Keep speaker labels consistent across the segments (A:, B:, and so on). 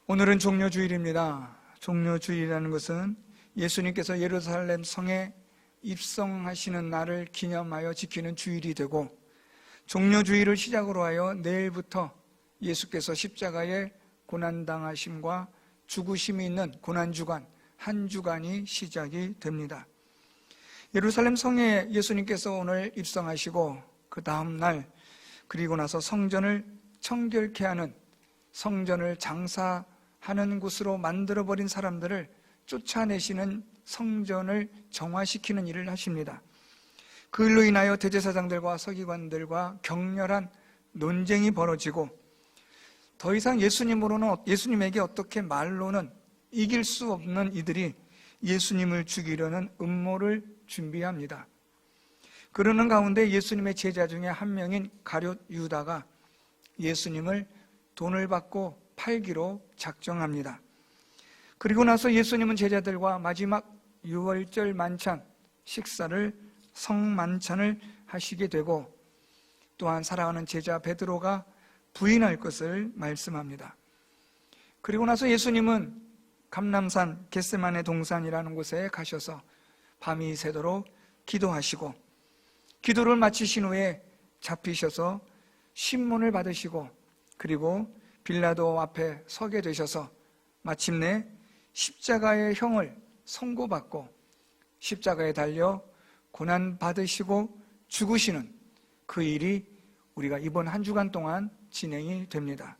A: 오늘은 종려주일입니다. 종려주일이라는 것은 예수님께서 예루살렘 성에 입성하시는 날을 기념하여 지키는 주일이 되고, 종려주일을 시작으로 하여 내일부터 예수께서 십자가에 고난당하심과 죽으심이 있는 고난주간, 한 주간이 시작이 됩니다. 예루살렘 성에 예수님께서 오늘 입성하시고 그 다음 날, 그리고 나서 성전을 청결케 하는, 성전을 장사하는 곳으로 만들어버린 사람들을 쫓아내시는, 성전을 정화시키는 일을 하십니다. 그 일로 인하여 대제사장들과 서기관들과 격렬한 논쟁이 벌어지고, 더 이상 예수님에게 어떻게 말로는 이길 수 없는 이들이 예수님을 죽이려는 음모를 준비합니다. 그러는 가운데 예수님의 제자 중에 한 명인 가룟 유다가 예수님을 돈을 받고 팔기로 작정합니다. 그리고 나서 예수님은 제자들과 마지막 유월절 만찬 식사를, 성만찬을 하시게 되고, 또한 사랑하는 제자 베드로가 부인할 것을 말씀합니다. 그리고 나서 예수님은 감람산 겟세마네 동산이라는 곳에 가셔서 밤이 새도록 기도하시고, 기도를 마치신 후에 잡히셔서 신문을 받으시고, 그리고 빌라도 앞에 서게 되셔서 마침내 십자가의 형을 선고받고 십자가에 달려 고난받으시고 죽으시는 그 일이 우리가 이번 한 주간 동안 진행이 됩니다.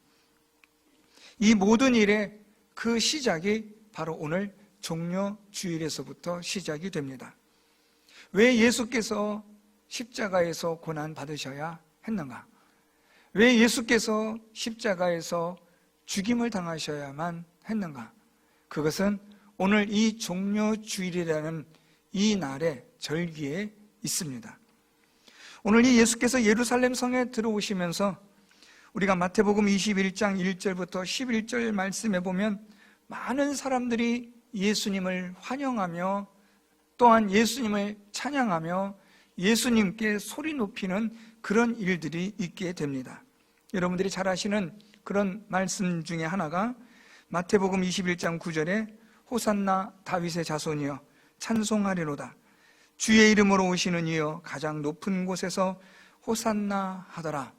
A: 이 모든 일의 그 시작이 바로 오늘 종려주일에서부터 시작이 됩니다. 왜 예수께서 십자가에서 고난받으셔야 했는가? 왜 예수께서 십자가에서 죽임을 당하셔야만 했는가? 그것은 오늘 이 종려주일이라는 이 날의 절기에 있습니다. 오늘 이 예수께서 예루살렘 성에 들어오시면서 우리가 마태복음 21장 1절부터 11절 말씀에 보면 많은 사람들이 예수님을 환영하며 또한 예수님을 찬양하며 예수님께 소리 높이는 그런 일들이 있게 됩니다. 여러분들이 잘 아시는 그런 말씀 중에 하나가 마태복음 21장 9절에 호산나 다윗의 자손이여 찬송하리로다, 주의 이름으로 오시는 이여 가장 높은 곳에서 호산나 하더라.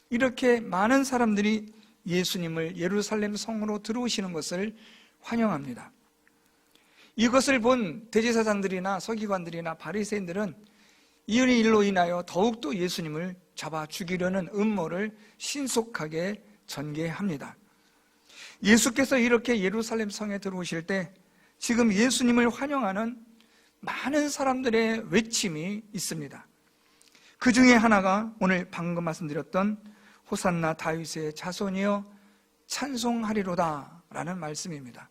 A: 이렇게 많은 사람들이 예수님을 예루살렘 성으로 들어오시는 것을 환영합니다. 이것을 본 대제사장들이나 서기관들이나 바리새인들은 이 일로 인하여 더욱더 예수님을 잡아 죽이려는 음모를 신속하게 전개합니다. 예수께서 이렇게 예루살렘 성에 들어오실 때 지금 예수님을 환영하는 많은 사람들의 외침이 있습니다. 그 중에 하나가 오늘 방금 말씀드렸던 호산나 다윗의 자손이여 찬송하리로다 라는 말씀입니다.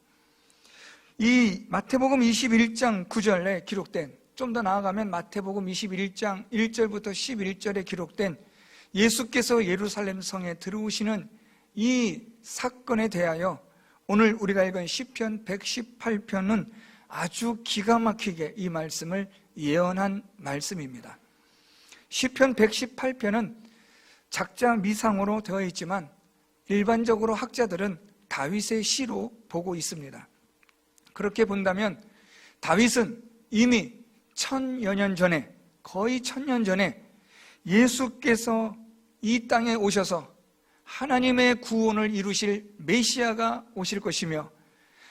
A: 이 마태복음 21장 9절에 기록된, 좀 더 나아가면 마태복음 21장 1절부터 11절에 기록된 예수께서 예루살렘 성에 들어오시는 이 사건에 대하여 오늘 우리가 읽은 시편 118편은 아주 기가 막히게 이 말씀을 예언한 말씀입니다. 시편 118편은 작자 미상으로 되어 있지만 일반적으로 학자들은 다윗의 시로 보고 있습니다. 그렇게 본다면 다윗은 이미 1000여 년 전에, 거의 1000년 전에 예수께서 이 땅에 오셔서 하나님의 구원을 이루실 메시아가 오실 것이며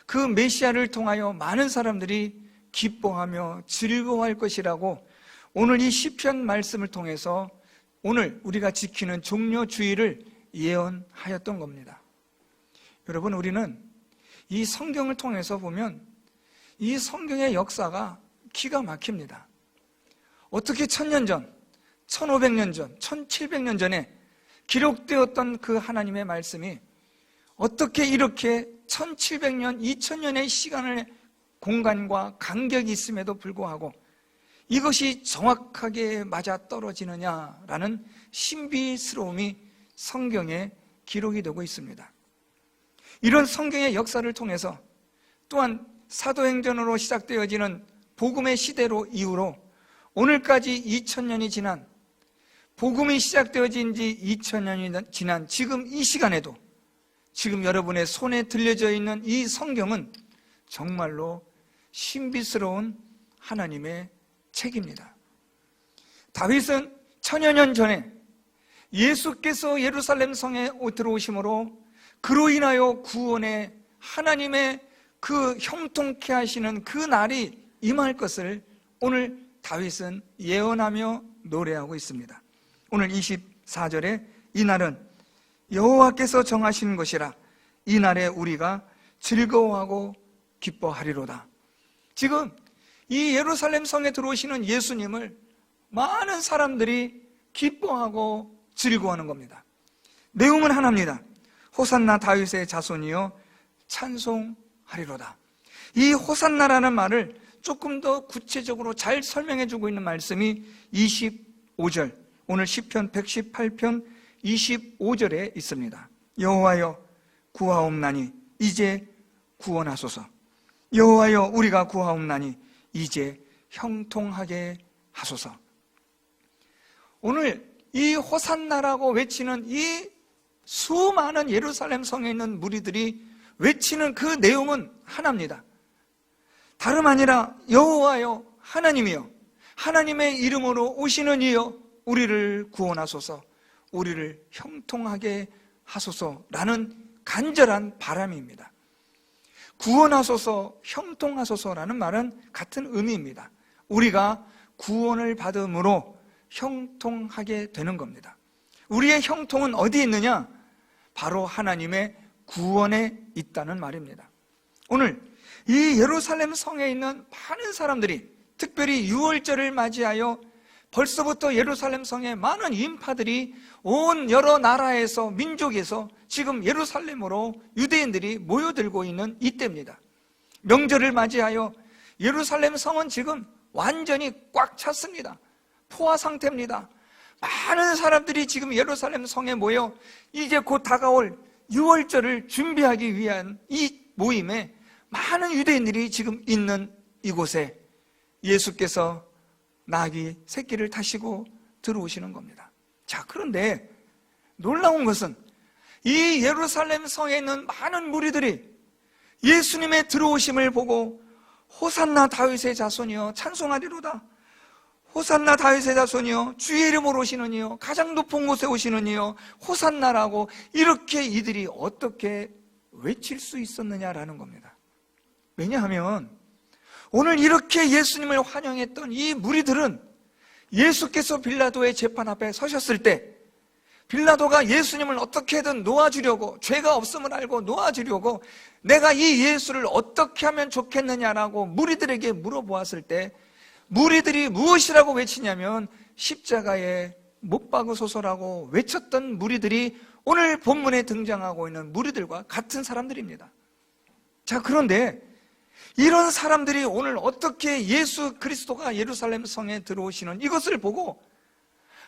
A: 그 메시아를 통하여 많은 사람들이 기뻐하며 즐거워할 것이라고 오늘 이 시편 말씀을 통해서 오늘 우리가 지키는 종려주일을 예언하였던 겁니다. 여러분, 우리는 이 성경을 통해서 보면 이 성경의 역사가 기가 막힙니다. 어떻게 1000년 전, 1500년 전, 1700년 전에 기록되었던 그 하나님의 말씀이 어떻게 이렇게 1700년, 2000년의 시간의 공간과 간격이 있음에도 불구하고 이것이 정확하게 맞아떨어지느냐라는 신비스러움이 성경에 기록이 되고 있습니다. 이런 성경의 역사를 통해서 또한 사도행전으로 시작되어지는 복음의 시대로 이후로 오늘까지 2000년이 지난, 복음이 시작되어진 지 2000년이 지난 지금 이 시간에도 지금 여러분의 손에 들려져 있는 이 성경은 정말로 신비스러운 하나님의 책입니다. 다윗은 천여 년 전에 예수께서 예루살렘 성에 들어오심으로 그로 인하여 구원의 하나님의 그 형통케 하시는 그 날이 임할 것을 오늘 다윗은 예언하며 노래하고 있습니다. 오늘 24절에 이 날은 여호와께서 정하시는 것이라 이 날에 우리가 즐거워하고 기뻐하리로다. 지금 이 예루살렘 성에 들어오시는 예수님을 많은 사람들이 기뻐하고 즐거워하는 겁니다. 내용은 하나입니다. 호산나 다윗의 자손이여 찬송하리로다. 이 호산나라는 말을 조금 더 구체적으로 잘 설명해 주고 있는 말씀이 25절, 오늘 시편 118편 25절에 있습니다. 여호와여 구하옵나니 이제 구원하소서. 여호와여 우리가 구하옵나니 이제 형통하게 하소서. 오늘 이 호산나라고 외치는 이 수많은 예루살렘 성에 있는 무리들이 외치는 그 내용은 하나입니다. 다름 아니라 여호와여 하나님이여 하나님의 이름으로 오시는 이여 우리를 구원하소서, 우리를 형통하게 하소서라는 간절한 바람입니다. 구원하소서, 형통하소서라는 말은 같은 의미입니다. 우리가 구원을 받음으로 형통하게 되는 겁니다. 우리의 형통은 어디에 있느냐? 바로 하나님의 구원에 있다는 말입니다. 오늘 이 예루살렘 성에 있는 많은 사람들이 특별히 유월절을 맞이하여 벌써부터 예루살렘 성에 많은 인파들이 온 여러 나라에서 민족에서 지금 예루살렘으로 유대인들이 모여들고 있는 이때입니다. 명절을 맞이하여 예루살렘 성은 지금 완전히 꽉 찼습니다. 포화 상태입니다. 많은 사람들이 지금 예루살렘 성에 모여 이제 곧 다가올 유월절을 준비하기 위한 이 모임에 많은 유대인들이 지금 있는 이곳에 예수께서 나귀 새끼를 타시고 들어오시는 겁니다. 자, 그런데 놀라운 것은 이 예루살렘 성에 있는 많은 무리들이 예수님의 들어오심을 보고 호산나 다윗의 자손이여 찬송하리로다. 호산나 다윗의 자손이여 주의 이름으로 오시는 이여 가장 높은 곳에 오시는 이여 호산나라고 이렇게 이들이 어떻게 외칠 수 있었느냐라는 겁니다. 왜냐하면 오늘 이렇게 예수님을 환영했던 이 무리들은 예수께서 빌라도의 재판 앞에 서셨을 때 빌라도가 예수님을 어떻게든 놓아주려고, 죄가 없음을 알고 놓아주려고 내가 이 예수를 어떻게 하면 좋겠느냐라고 무리들에게 물어보았을 때 무리들이 무엇이라고 외치냐면 십자가에 못 박으소서라고 외쳤던 무리들이 오늘 본문에 등장하고 있는 무리들과 같은 사람들입니다. 자, 그런데 이런 사람들이 오늘 어떻게 예수 그리스도가 예루살렘 성에 들어오시는 이것을 보고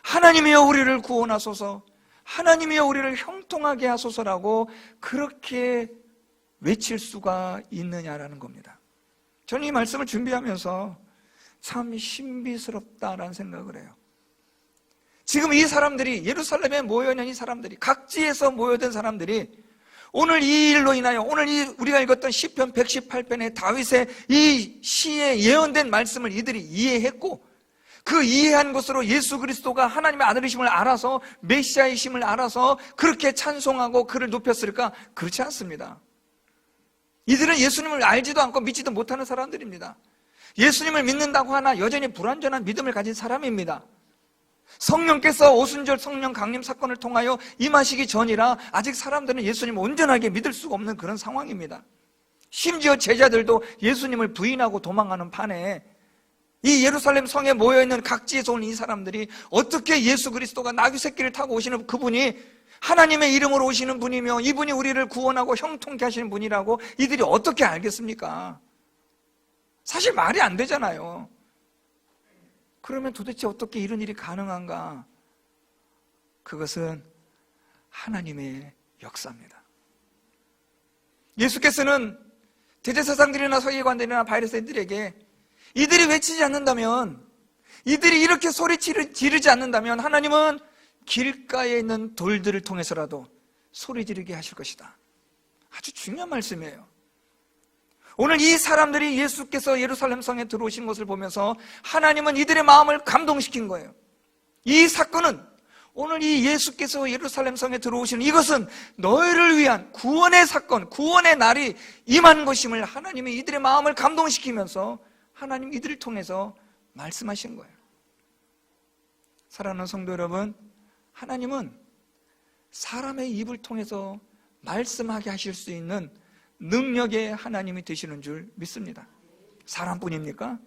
A: 하나님이여 우리를 구원하소서, 하나님이여 우리를 형통하게 하소서라고 그렇게 외칠 수가 있느냐라는 겁니다. 저는 이 말씀을 준비하면서 참 신비스럽다라는 생각을 해요. 지금 이 사람들이 예루살렘에 모여있는 이 사람들이 각지에서 모여든 사람들이 오늘 이 일로 인하여 오늘 우리가 읽었던 시편 118편의 다윗의 이 시에 예언된 말씀을 이들이 이해했고 그 이해한 것으로 예수 그리스도가 하나님의 아들이심을 알아서 메시아이심을 알아서 그렇게 찬송하고 그를 높였을까? 그렇지 않습니다. 이들은 예수님을 알지도 않고 믿지도 못하는 사람들입니다. 예수님을 믿는다고 하나 여전히 불완전한 믿음을 가진 사람입니다. 성령께서 오순절 성령 강림 사건을 통하여 임하시기 전이라 아직 사람들은 예수님을 온전하게 믿을 수가 없는 그런 상황입니다. 심지어 제자들도 예수님을 부인하고 도망가는 판에 이 예루살렘 성에 모여있는 각지에서 온 이 사람들이 어떻게 예수 그리스도가 나귀 새끼를 타고 오시는 그분이 하나님의 이름으로 오시는 분이며 이분이 우리를 구원하고 형통케 하시는 분이라고 이들이 어떻게 알겠습니까? 사실 말이 안 되잖아요. 그러면 도대체 어떻게 이런 일이 가능한가? 그것은 하나님의 역사입니다. 예수께서는 대제사장들이나 서기관들이나 바리새인들에게 이들이 외치지 않는다면, 이들이 이렇게 소리 지르지 않는다면 하나님은 길가에 있는 돌들을 통해서라도 소리 지르게 하실 것이다. 아주 중요한 말씀이에요. 오늘 이 사람들이 예수께서 예루살렘 성에 들어오신 것을 보면서 하나님은 이들의 마음을 감동시킨 거예요. 이 사건은, 오늘 이 예수께서 예루살렘 성에 들어오시는 이것은 너희를 위한 구원의 사건, 구원의 날이 임한 것임을 하나님이 이들의 마음을 감동시키면서 하나님 이들을 통해서 말씀하신 거예요. 사랑하는 성도 여러분, 하나님은 사람의 입을 통해서 말씀하게 하실 수 있는 능력의 하나님이 되시는 줄 믿습니다. 사람뿐입니까?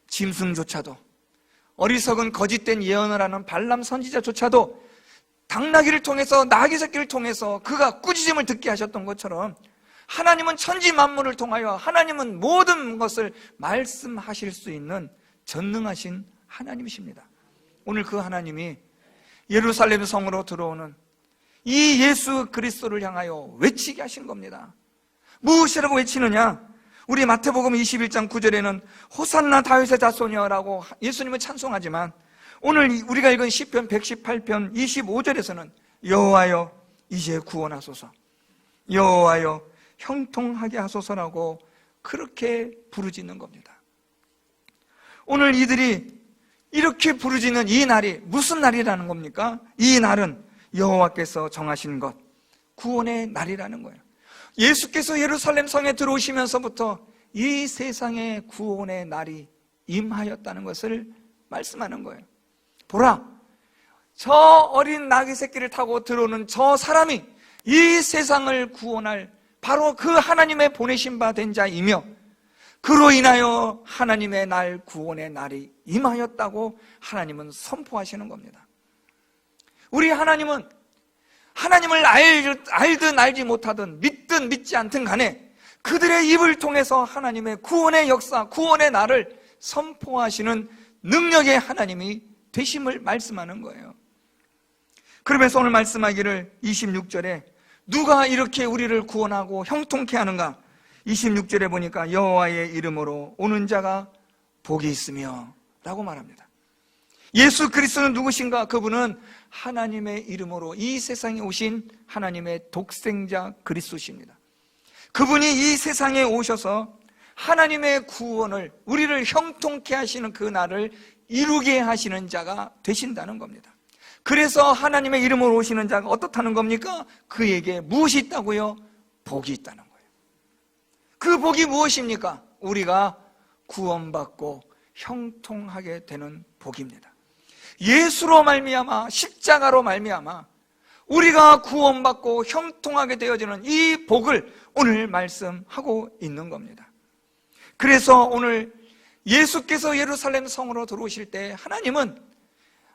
A: 짐승조차도, 어리석은 거짓된 예언을 하는 발람 선지자조차도 당나귀를 통해서, 나귀 새끼를 통해서 그가 꾸짖음을 듣게 하셨던 것처럼 하나님은 천지 만물을 통하여 하나님은 모든 것을 말씀하실 수 있는 전능하신 하나님이십니다. 오늘 그 하나님이 예루살렘 성으로 들어오는 이 예수 그리스도를 향하여 외치게 하신 겁니다. 무엇이라고 외치느냐? 우리 마태복음 21장 9절에는 호산나 다윗의 자손이여라고 예수님을 찬송하지만, 오늘 우리가 읽은 시편 118편 25절에서는 여호와여 이제 구원하소서, 여호와여 형통하게 하소서라고 그렇게 부르짖는 겁니다. 오늘 이들이 이렇게 부르짖는 이 날이 무슨 날이라는 겁니까? 이 날은 여호와께서 정하신 것, 구원의 날이라는 거예요. 예수께서 예루살렘 성에 들어오시면서부터 이 세상의 구원의 날이 임하였다는 것을 말씀하는 거예요. 보라, 저 어린 나귀 새끼를 타고 들어오는 저 사람이 이 세상을 구원할 바로 그 하나님의 보내신 바 된 자이며, 그로 인하여 하나님의 날, 구원의 날이 임하였다고 하나님은 선포하시는 겁니다. 우리 하나님은 하나님을 알든 알지 못하든 믿든 믿지 않든 간에 그들의 입을 통해서 하나님의 구원의 역사, 구원의 날을 선포하시는 능력의 하나님이 되심을 말씀하는 거예요. 그러면서 오늘 말씀하기를 26절에 누가 이렇게 우리를 구원하고 형통케 하는가? 26절에 보니까 여호와의 이름으로 오는 자가 복이 있으며 라고 말합니다. 예수 그리스도는 누구신가? 그분은 하나님의 이름으로 이 세상에 오신 하나님의 독생자 그리스도십니다. 그분이 이 세상에 오셔서 하나님의 구원을, 우리를 형통케 하시는 그 날을 이루게 하시는 자가 되신다는 겁니다. 그래서 하나님의 이름으로 오시는 자가 어떻다는 겁니까? 그에게 무엇이 있다고요? 복이 있다는 거예요. 그 복이 무엇입니까? 우리가 구원받고 형통하게 되는 복입니다. 예수로 말미암아, 십자가로 말미암아 우리가 구원받고 형통하게 되어지는 이 복을 오늘 말씀하고 있는 겁니다. 그래서 오늘 예수께서 예루살렘 성으로 들어오실 때 하나님은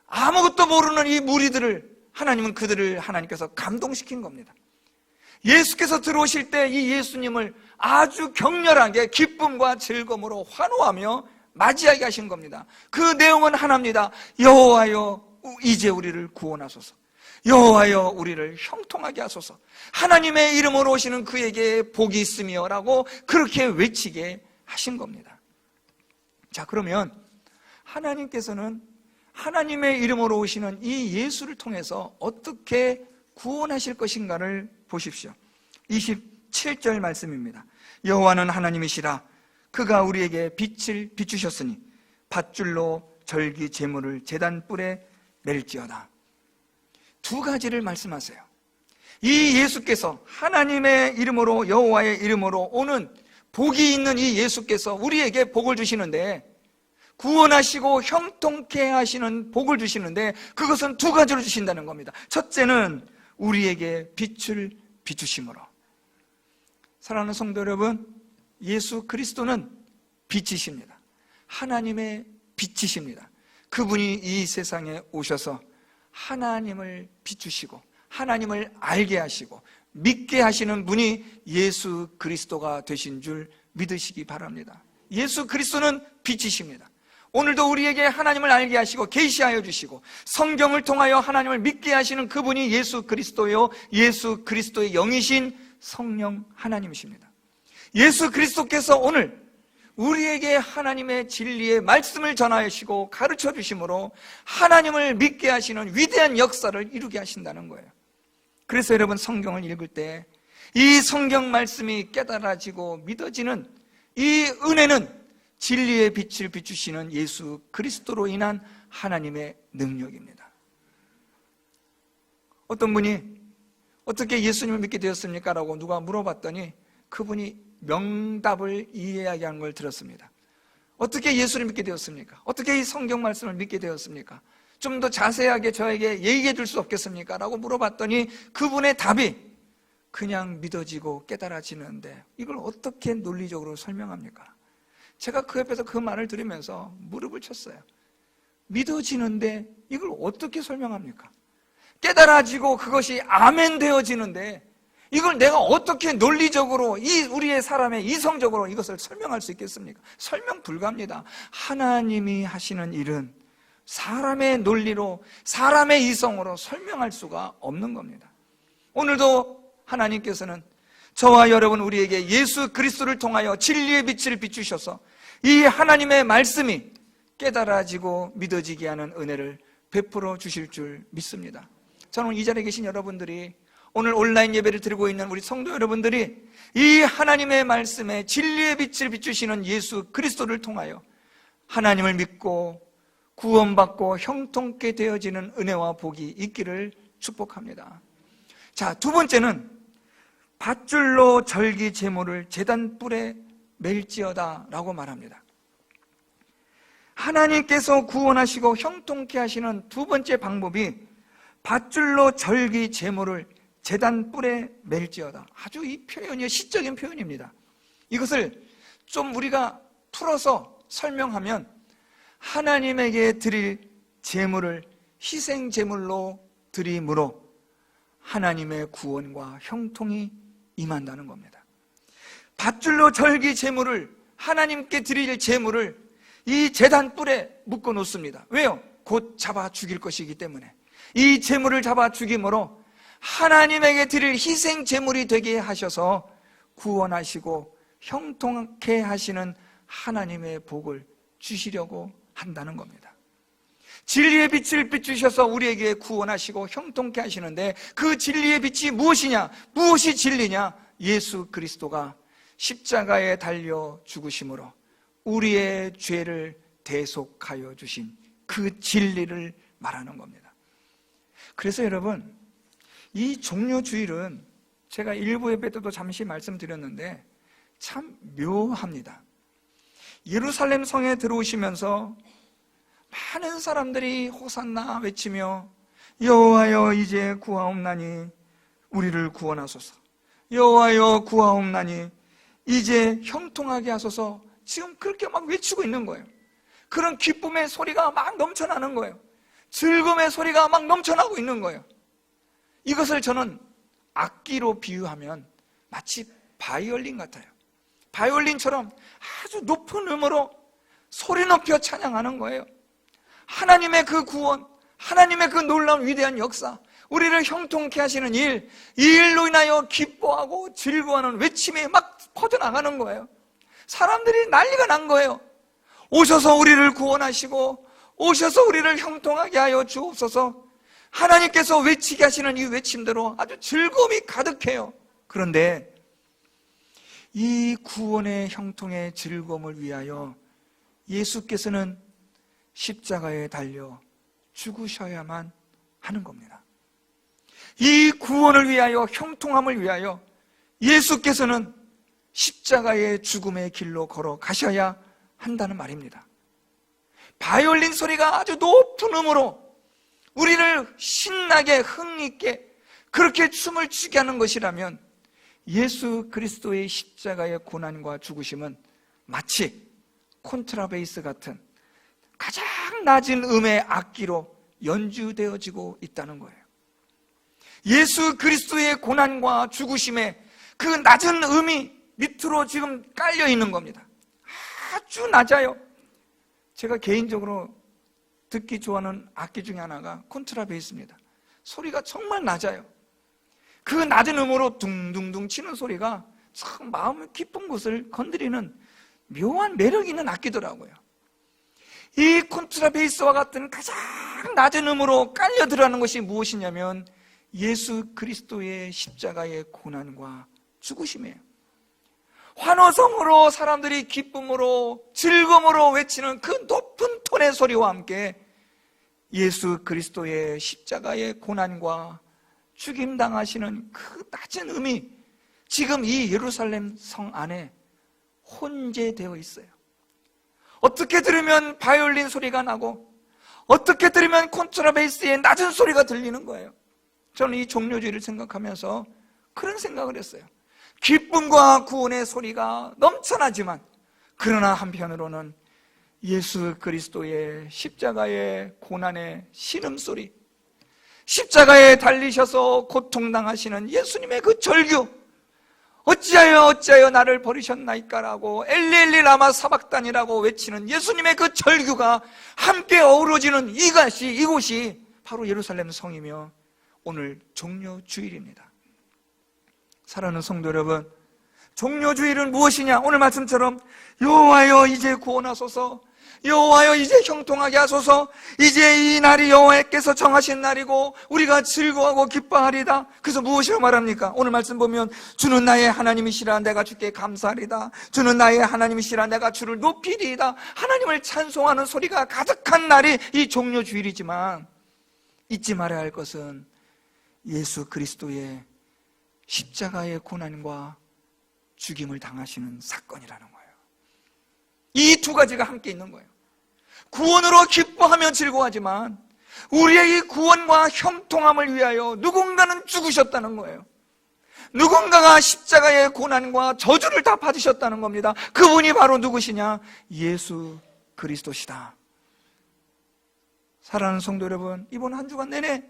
A: 아무것도 모르는 이 무리들을, 하나님은 그들을 하나님께서 감동시킨 겁니다. 예수께서 들어오실 때 이 예수님을 아주 격렬하게 기쁨과 즐거움으로 환호하며 맞이하게 하신 겁니다. 그 내용은 하나입니다. 여호와여 이제 우리를 구원하소서, 여호와여 우리를 형통하게 하소서, 하나님의 이름으로 오시는 그에게 복이 있으며 라고 그렇게 외치게 하신 겁니다. 자, 그러면 하나님께서는 하나님의 이름으로 오시는 이 예수를 통해서 어떻게 구원하실 것인가를 보십시오. 27절 말씀입니다. 여호와는 하나님이시라. 그가 우리에게 빛을 비추셨으니 밧줄로 절기 제물을 제단 뿔에 멜지어다. 두 가지를 말씀하세요. 이 예수께서 하나님의 이름으로, 여호와의 이름으로 오는 복이 있는 이 예수께서 우리에게 복을 주시는데, 구원하시고 형통케 하시는 복을 주시는데 그것은 두 가지로 주신다는 겁니다. 첫째는 우리에게 빛을 비추심으로. 사랑하는 성도 여러분, 예수 그리스도는 빛이십니다. 하나님의 빛이십니다. 그분이 이 세상에 오셔서 하나님을 비추시고 하나님을 알게 하시고 믿게 하시는 분이 예수 그리스도가 되신 줄 믿으시기 바랍니다. 예수 그리스도는 빛이십니다. 오늘도 우리에게 하나님을 알게 하시고 계시하여 주시고 성경을 통하여 하나님을 믿게 하시는 그분이 예수 그리스도요, 예수 그리스도의 영이신 성령 하나님이십니다. 예수 그리스도께서 오늘 우리에게 하나님의 진리의 말씀을 전하시고 가르쳐 주심으로 하나님을 믿게 하시는 위대한 역사를 이루게 하신다는 거예요. 그래서 여러분 성경을 읽을 때 이 성경 말씀이 깨달아지고 믿어지는 이 은혜는 진리의 빛을 비추시는 예수 그리스도로 인한 하나님의 능력입니다. 어떤 분이 어떻게 예수님을 믿게 되었습니까? 라고 누가 물어봤더니 그분이 명답을 이야기하는 걸 들었습니다. 어떻게 예수를 믿게 되었습니까? 어떻게 이 성경 말씀을 믿게 되었습니까? 좀 더 자세하게 저에게 얘기해 줄 수 없겠습니까? 라고 물어봤더니 그분의 답이 그냥 믿어지고 깨달아지는데 이걸 어떻게 논리적으로 설명합니까? 제가 그 옆에서 그 말을 들으면서 무릎을 쳤어요. 믿어지는데 이걸 어떻게 설명합니까? 깨달아지고 그것이 아멘 되어지는데 이걸 내가 어떻게 논리적으로 우리의 사람의 이성적으로 이것을 설명할 수 있겠습니까? 설명 불가합니다. 하나님이 하시는 일은 사람의 논리로 사람의 이성으로 설명할 수가 없는 겁니다. 오늘도 하나님께서는 저와 여러분 우리에게 예수 그리스도를 통하여 진리의 빛을 비추셔서 이 하나님의 말씀이 깨달아지고 믿어지게 하는 은혜를 베풀어 주실 줄 믿습니다. 저는 이 자리에 계신 여러분들이 오늘 온라인 예배를 드리고 있는 우리 성도 여러분들이 이 하나님의 말씀에 진리의 빛을 비추시는 예수 그리스도를 통하여 하나님을 믿고 구원받고 형통케 되어지는 은혜와 복이 있기를 축복합니다. 자, 두 번째는 밧줄로 절기 제물을 제단 뿔에 맬지어다 라고 말합니다. 하나님께서 구원하시고 형통케 하시는 두 번째 방법이 밧줄로 절기 제물을 제단 뿔에 맬지어다. 아주 이 표현이 시적인 표현입니다. 이것을 좀 우리가 풀어서 설명하면 하나님에게 드릴 제물을 희생 제물로 드림으로 하나님의 구원과 형통이 임한다는 겁니다. 밧줄로 절기 제물을 하나님께 드릴 제물을 이 제단 뿔에 묶어 놓습니다. 왜요? 곧 잡아 죽일 것이기 때문에. 이 제물을 잡아 죽임으로 하나님에게 드릴 희생 제물이 되게 하셔서 구원하시고 형통케 하시는 하나님의 복을 주시려고 한다는 겁니다. 진리의 빛을 비추셔서 우리에게 구원하시고 형통케 하시는데 그 진리의 빛이 무엇이냐? 무엇이 진리냐? 예수 그리스도가 십자가에 달려 죽으심으로 우리의 죄를 대속하여 주신 그 진리를 말하는 겁니다. 그래서 여러분, 이 종료주일은 제가 일부 예배 때도 잠시 말씀드렸는데 참 묘합니다. 예루살렘 성에 들어오시면서 많은 사람들이 호산나 외치며 여호와여 이제 구하옵나니 우리를 구원하소서, 여호와여 구하옵나니 이제 형통하게 하소서, 지금 그렇게 막 외치고 있는 거예요. 그런 기쁨의 소리가 막 넘쳐나는 거예요. 즐거움의 소리가 막 넘쳐나고 있는 거예요. 이것을 저는 악기로 비유하면 마치 바이올린 같아요. 바이올린처럼 아주 높은 음으로 소리 높여 찬양하는 거예요. 하나님의 그 구원, 하나님의 그 놀라운 위대한 역사, 우리를 형통케 하시는 일, 이 일로 인하여 기뻐하고 즐거워하는 외침이 막 퍼져나가는 거예요. 사람들이 난리가 난 거예요. 오셔서 우리를 구원하시고 오셔서 우리를 형통하게 하여 주옵소서. 하나님께서 외치게 하시는 이 외침대로 아주 즐거움이 가득해요. 그런데 이 구원의 형통의 즐거움을 위하여 예수께서는 십자가에 달려 죽으셔야만 하는 겁니다. 이 구원을 위하여, 형통함을 위하여 예수께서는 십자가의 죽음의 길로 걸어가셔야 한다는 말입니다. 바이올린 소리가 아주 높은 음으로 우리를 신나게 흥있게 그렇게 춤을 추게 하는 것이라면 예수 그리스도의 십자가의 고난과 죽으심은 마치 콘트라베이스 같은 가장 낮은 음의 악기로 연주되어지고 있다는 거예요. 예수 그리스도의 고난과 죽으심에 그 낮은 음이 밑으로 지금 깔려 있는 겁니다. 아주 낮아요. 제가 개인적으로 듣기 좋아하는 악기 중에 하나가 콘트라베이스입니다. 소리가 정말 낮아요. 그 낮은 음으로 둥둥둥 치는 소리가 참 마음의 깊은 곳을 건드리는 묘한 매력 있는 악기더라고요. 이 콘트라베이스와 같은 가장 낮은 음으로 깔려 들어가는 것이 무엇이냐면 예수 그리스도의 십자가의 고난과 죽으심이에요. 환호성으로 사람들이 기쁨으로 즐거움으로 외치는 그 높은 톤의 소리와 함께 예수 그리스도의 십자가의 고난과 죽임당하시는 그 낮은 음이 지금 이 예루살렘 성 안에 혼재되어 있어요. 어떻게 들으면 바이올린 소리가 나고 어떻게 들으면 콘트라베이스의 낮은 소리가 들리는 거예요. 저는 이 종료주의를 생각하면서 그런 생각을 했어요. 기쁨과 구원의 소리가 넘쳐나지만 그러나 한편으로는 예수 그리스도의 십자가의 고난의 신음소리, 십자가에 달리셔서 고통당하시는 예수님의 그 절규, 어찌하여 나를 버리셨나이까라고 엘리엘리 라마 사박단이라고 외치는 예수님의 그 절규가 함께 어우러지는 이곳이 바로 예루살렘 성이며 오늘 종료주일입니다. 사랑하는 성도 여러분, 종료주일은 무엇이냐? 오늘 말씀처럼 여호와여 이제 구원하소서, 여호와여 이제 형통하게 하소서, 이제 이 날이 여호와께서 정하신 날이고 우리가 즐거워하고 기뻐하리다. 그래서 무엇이라고 말합니까? 오늘 말씀 보면 주는 나의 하나님이시라 내가 주께 감사하리다, 주는 나의 하나님이시라 내가 주를 높이리이다. 하나님을 찬송하는 소리가 가득한 날이 이 종료주일이지만 잊지 말아야 할 것은 예수 그리스도의 십자가의 고난과 죽임을 당하시는 사건이라는 거예요. 이 두 가지가 함께 있는 거예요. 구원으로 기뻐하며 즐거워하지만 우리의 이 구원과 형통함을 위하여 누군가는 죽으셨다는 거예요. 누군가가 십자가의 고난과 저주를 다 받으셨다는 겁니다. 그분이 바로 누구시냐? 예수 그리스도시다. 사랑하는 성도 여러분, 이번 한 주간 내내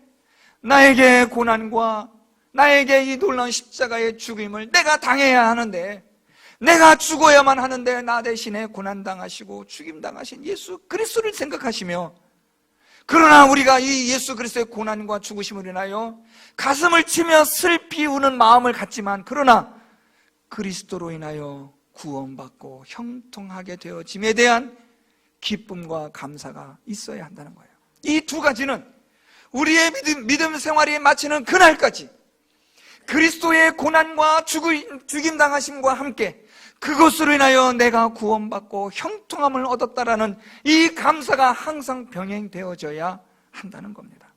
A: 나에게 고난과 나에게 이 놀라운 십자가의 죽임을 내가 당해야 하는데, 내가 죽어야만 하는데 나 대신에 고난당하시고 죽임당하신 예수 그리스도를 생각하시며, 그러나 우리가 이 예수 그리스도의 고난과 죽으심을 인하여 가슴을 치며 슬피 우는 마음을 갖지만, 그러나 그리스도로 인하여 구원받고 형통하게 되어짐에 대한 기쁨과 감사가 있어야 한다는 거예요. 이 두 가지는 우리의 믿음 생활이 마치는 그날까지 그리스도의 고난과 죽임당하심과 함께 그것으로 인하여 내가 구원받고 형통함을 얻었다라는 이 감사가 항상 병행되어져야 한다는 겁니다.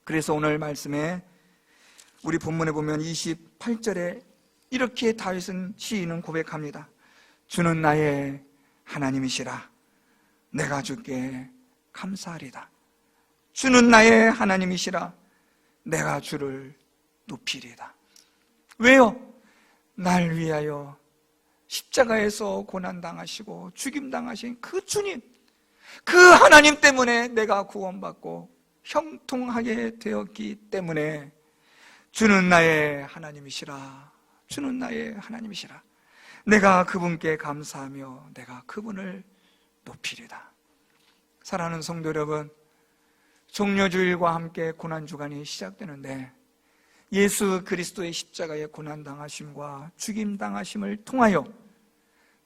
A: 그래서 오늘 말씀에 우리 본문에 보면 28절에 이렇게 다윗은 시인은 고백합니다. 주는 나의 하나님이시라 내가 주께 감사하리다. 주는 나의 하나님이시라 내가 주를 높이리다. 왜요? 날 위하여 십자가에서 고난당하시고 죽임당하신 그 주님, 그 하나님 때문에 내가 구원받고 형통하게 되었기 때문에 주는 나의 하나님이시라, 주는 나의 하나님이시라 내가 그분께 감사하며 내가 그분을 높이리다. 사랑하는 성도 여러분, 종료주일과 함께 고난주간이 시작되는데 예수 그리스도의 십자가의 고난당하심과 죽임당하심을 통하여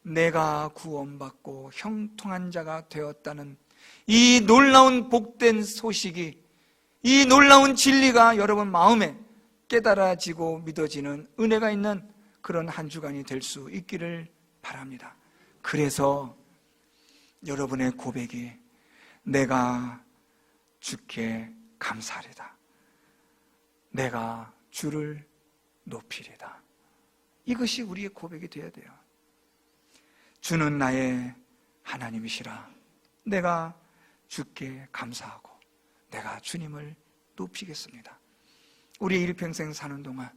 A: 내가 구원받고 형통한 자가 되었다는 이 놀라운 복된 소식이, 이 놀라운 진리가 여러분 마음에 깨달아지고 믿어지는 은혜가 있는 그런 한 주간이 될 수 있기를 바랍니다. 그래서 여러분의 고백이 내가 주께 감사하리다, 내가 주를 높이리다, 이것이 우리의 고백이 되어야 돼요. 주는 나의 하나님이시라 내가 주께 감사하고 내가 주님을 높이겠습니다. 우리 일평생 사는 동안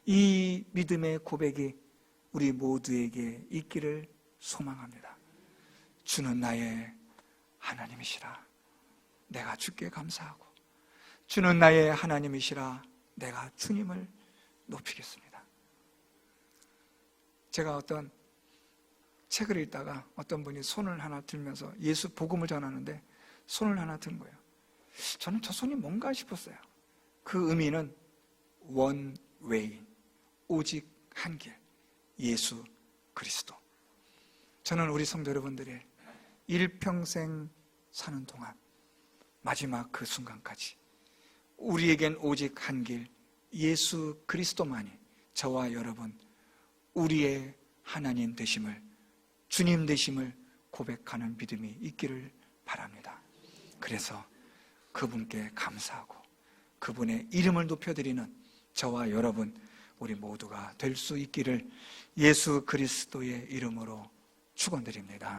A: 이 믿음의 고백이 우리 모두에게 있기를 소망합니다. 주는 나의 하나님이시라 내가 주께 감사하고 주는 나의 하나님이시라 내가 주님을 높이겠습니다. 제가 어떤 책을 읽다가 어떤 분이 손을 하나 들면서 예수 복음을 전하는데 손을 하나 든 거예요. 저는 저 손이 뭔가 싶었어요. 그 의미는 one way, 오직 한 길, 예수 그리스도. 저는 우리 성도 여러분들이 일평생 사는 동안 마지막 그 순간까지 우리에겐 오직 한 길, 예수 그리스도만이 저와 여러분 우리의 하나님 되심을, 주님 되심을 고백하는 믿음이 있기를 바랍니다. 그래서 그분께 감사하고 그분의 이름을 높여드리는 저와 여러분 우리 모두가 될 수 있기를 예수 그리스도의 이름으로 축원드립니다.